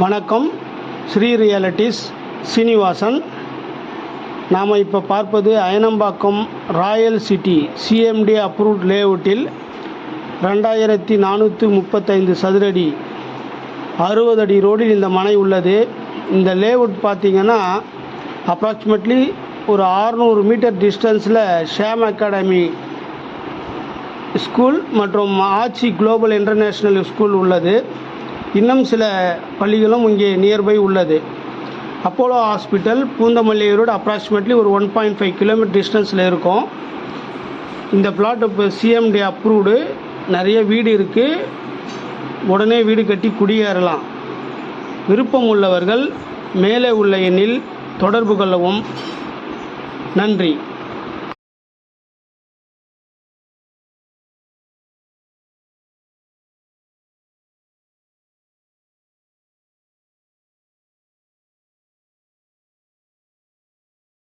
வணக்கம். ஸ்ரீ ரியாலிட்டிஸ் சீனிவாசன். நாம் இப்போ பார்ப்பது Ayanambakkam royal city CMD approved லேஅவுட்டில் 2435 சதுரடி 60 அடி ரோடில் இந்த மனை உள்ளது. இந்த லேஅவுட் பார்த்திங்கன்னா அப்ராக்சிமேட்லி ஒரு 600 மீட்டர் டிஸ்டன்ஸில் ஷாம் அகாடமி ஸ்கூல் மற்றும் ஆச்சி குளோபல் இன்டர்நேஷ்னல் ஸ்கூல் உள்ளது. இன்னும் சில பள்ளிகளும் இங்கே நியர்பை உள்ளது. Apollo hospital Poonamallee road approximately ஒரு 1.5 கிலோமீட்டர் டிஸ்டன்ஸில் இருக்கும். இந்த பிளாட் இப்போ சிஎம்டி அப்ரூவ்டு. நிறைய வீடு இருக்குது. உடனே வீடு கட்டி குடியேறலாம். விருப்பம் உள்ளவர்கள் மேலே உள்ள எண்ணில் தொடர்பு கொள்ளவும். நன்றி.